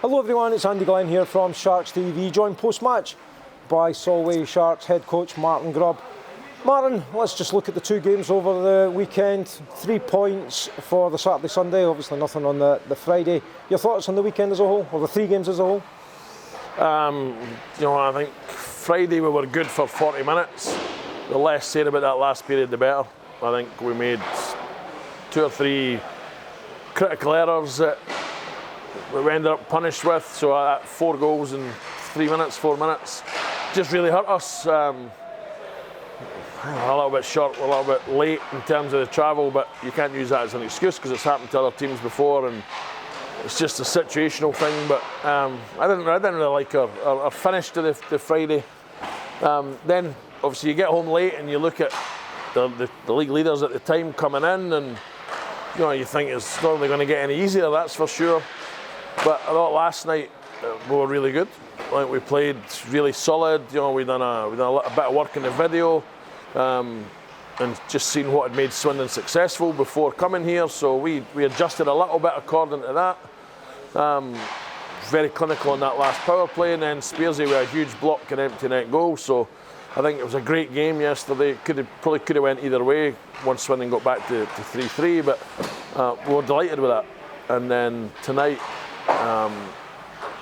Hello everyone, it's Andy Glenn here from Sharks TV, joined post-match by Solway Sharks head coach Martin Grubb. Martin, let's just look at the two games over the weekend. 3 points for the Saturday-Sunday, obviously nothing on the Friday. Your thoughts on the weekend as a whole, or the three games as a whole? I think Friday we were good for 40 minutes. The less said about that last period, the better. I think we made 2 or 3 critical errors that we ended up punished with. So 4 goals in 4 minutes, just really hurt us. A little bit short, a little bit late in terms of the travel, but you can't use that as an excuse because it's happened to other teams before, and it's just a situational thing. But I didn't really like our finish to the Friday. Then obviously you get home late and you look at the league leaders at the time coming in, and you think it's not really going to get any easier, that's for sure. But I thought last night we were really good. I think we played really solid. We done a bit of work in the video, and just seen what had made Swindon successful before coming here. So we adjusted a little bit according to that. Very clinical on that last power play, and then Spearsy with a huge block and empty net goal. So I think it was a great game yesterday. Probably could have went either way once Swindon got back to 3-3, but we were delighted with that. And then tonight,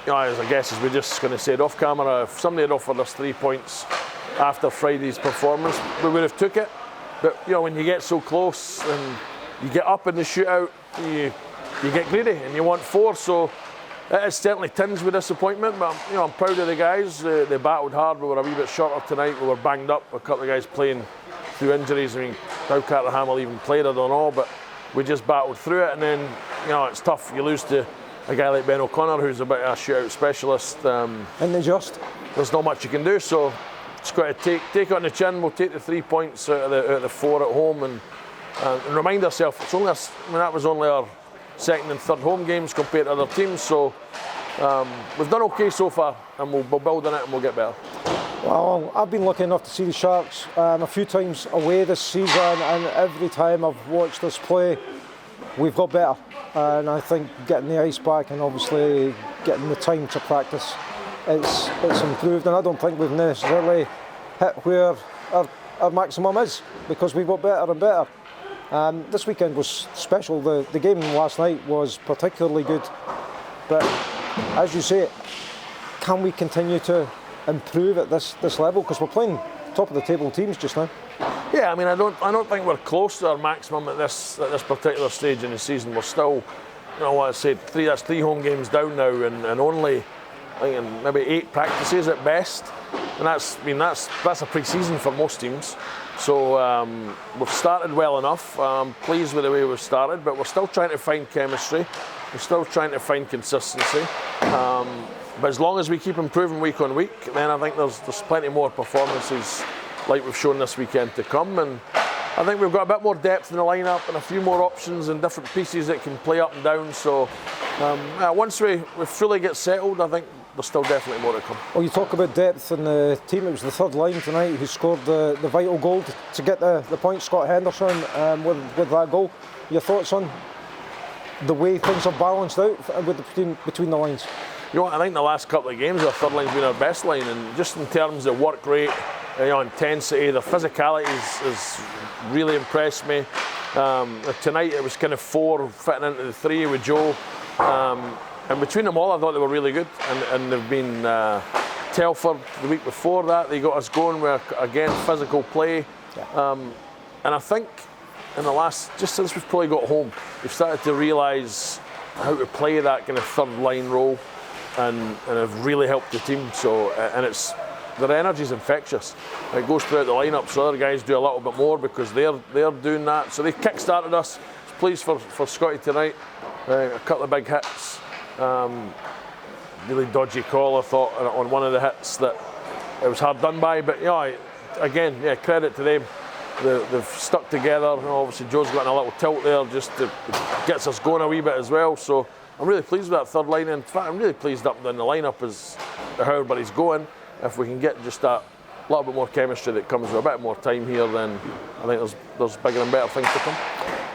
I guess as we just going to say it off camera, if somebody had offered us 3 points after Friday's performance, we would have took it. But when you get so close and you get up in the shootout, you get greedy and you want 4. So it is certainly tinged with disappointment. But I'm proud of the guys. They battled hard. We were a wee bit shorter tonight. We were banged up. A couple of guys playing through injuries. I mean, how Carter Hamill even played, I don't know. But we just battled through it. And then it's tough. You lose to a guy like Ben O'Connor, who's a bit of a shootout specialist. And there's not much you can do. So it's got to take it on the chin. We'll take the 3 points out of the 4 at home, and remind ourselves it's only that was only our second and third home games compared to other teams. So we've done okay so far, and we'll build on it and we'll get better. Well, I've been lucky enough to see the Sharks a few times away this season, and every time I've watched us play, we've got better. And I think getting the ice back and obviously getting the time to practice, it's improved. And I don't think we've necessarily hit where our maximum is, because we've got better and better. This weekend was special. The game last night was particularly good. But as you say, can we continue to improve at this level? Because we're playing top of the table teams just now. Yeah, I don't think we're close to our maximum at this particular stage in the season. We're still, what I said, that's 3 home games down now, and only I think maybe 8 practices at best. And that's a pre-season for most teams. So we've started well enough. I'm pleased with the way we've started, but we're still trying to find chemistry. We're still trying to find consistency. But as long as we keep improving week on week, then I think there's plenty more performances like we've shown this weekend to come. And I think we've got a bit more depth in the lineup and a few more options and different pieces that can play up and down. So once we fully get settled, I think there's still definitely more to come. Well, you talk about depth in the team. It was the third line tonight who scored the vital goal to get the point, Scott Henderson, with that goal. Your thoughts on the way things have balanced out between the lines? I think the last couple of games, our third line's been our best line, and just in terms of work rate, intensity, the physicality has really impressed me. Tonight it was kind of 4 fitting into the 3 with Joe. And between them all, I thought they were really good. And they've been Telford the week before that. They got us going with, again, physical play. Yeah. And I think in the last, just since we've probably got home, we've started to realise how to play that kind of third line role, and have really helped the team. So, and their energy's infectious. It goes throughout the lineup, so other guys do a little bit more because they're doing that. So they kick-started us. Pleased for Scotty tonight. A couple of big hits. Really dodgy call, I thought, on one of the hits that it was hard done by. But again, credit to them. They've stuck together. Obviously, Joe's got a little tilt there, just gets us going a wee bit as well. So I'm really pleased with that third line. In fact, I'm really pleased up in the lineup as to how everybody's going. If we can get just that little bit more chemistry that comes with a bit more time here, then I think there's bigger and better things to come.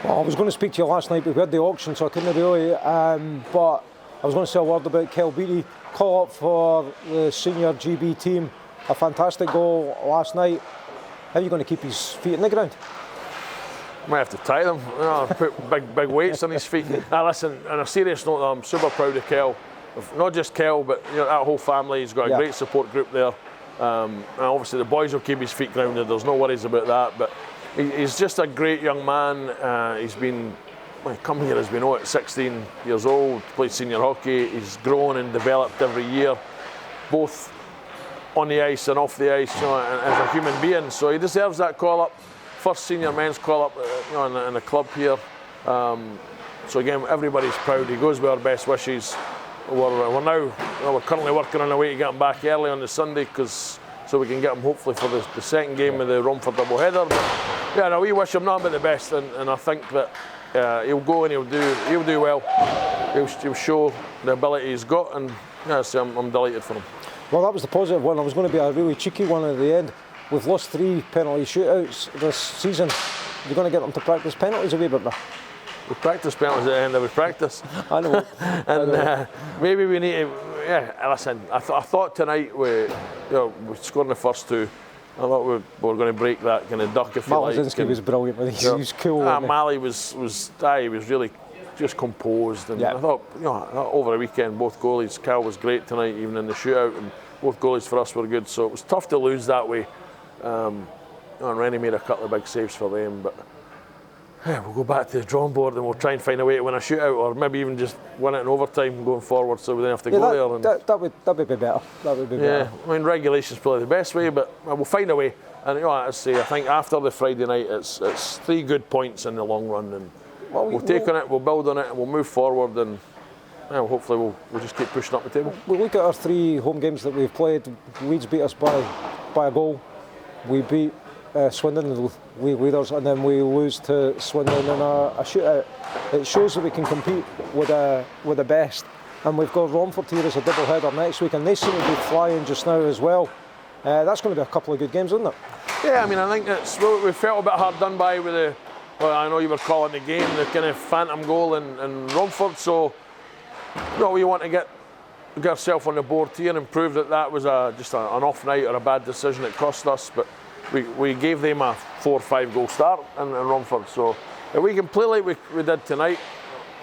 Well, I was going to speak to you last night, but we had the auction, so I couldn't really. But I was going to say a word about Kel Beattie. Call up for the senior GB team. A fantastic goal last night. How are you going to keep his feet in the ground? Might have to tie them, put big weights on his feet. Listen, on a serious note, I'm super proud of Kel. Not just Kel, but that whole family. He's got a great support group there. And obviously the boys will keep his feet grounded. There's no worries about that. But he's just a great young man. He's been come here has been 16 years old. Played senior hockey. He's grown and developed every year, both on the ice and off the ice. As a human being, so he deserves that call up. First senior men's call up, in the club here. So again, everybody's proud. He goes with our best wishes. We're currently working on a way to get him back early on the Sunday, so we can get him hopefully for the second game of the Romford double header. But, we wish him nothing but the best, and I think that he'll go and he'll do well. He'll show the ability he's got, and I'm delighted for him. Well, that was the positive one. I was going to be a really cheeky one at the end. We've lost 3 penalty shootouts this season. You're going to get them to practice penalties a wee bit now. We practice penalties at the end of every practice. I know. And maybe we need to. Listen. I thought tonight we scored in the first 2. I thought we were going to break that kind of duck, if you like. Malazinski was brilliant with He was cool. Mali was really just composed, and I thought over the weekend both goalies. Cal was great tonight, even in the shootout, and both goalies for us were good. So it was tough to lose that way. And Rennie made a couple of big saves for them, but we'll go back to the drawing board and we'll try and find a way to win a shootout, or maybe even just win it in overtime going forward, so we don't have to go there. And that would be better. That would be better. I mean, regulation's probably the best way, but we'll find a way. And I think after the Friday night, it's 3 good points in the long run, and we'll take on it, we'll build on it, and we'll move forward, and hopefully we'll just keep pushing up the table. We look at our 3 home games that we've played. Leeds beat us by a goal. We beat Swindon, the league leaders, and then we lose to Swindon in a shootout. It shows that we can compete with the best. And we've got Romford here as a double header next week, and they seem to be flying just now as well. That's going to be a couple of good games, isn't it? Yeah, I mean, I think we felt a bit hard done by with I know you were calling the game, the kind of phantom goal in Romford. So, we want to get ourselves on the board here and prove that was just an off night or a bad decision that cost us. But we gave them a 4 or 5 goal start in Romford. So if we can play like we did tonight,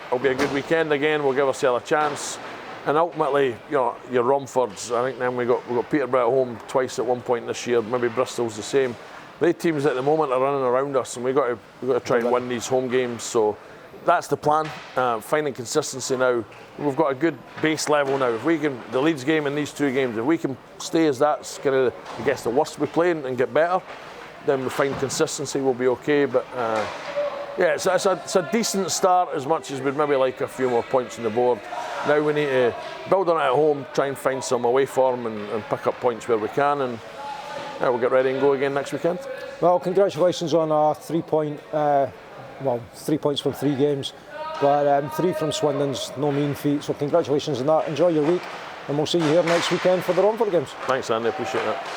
it'll be a good weekend again. We'll give ourselves a chance. And ultimately, your Romfords, I think then we got Peterborough at home twice at one point this year. Maybe Bristol's the same. The teams at the moment are running around us, and we've got to try and win these home games. So that's the plan. Finding consistency now. We've got a good base level now. If we can, the Leeds game and these 2 games, if we can stay as that's kind of, I guess, the worst we play and get better, then we find consistency, we'll be okay. But it's a decent start, as much as we'd maybe like a few more points on the board. Now we need to build on it at home, try and find some away form and pick up points where we can, and we'll get ready and go again next weekend. Well, congratulations on our 3 points from 3 games, but 3 from Swindon's no mean feat, so congratulations on that. Enjoy your week, and we'll see you here next weekend for the Romford games. Thanks, Andy, appreciate that.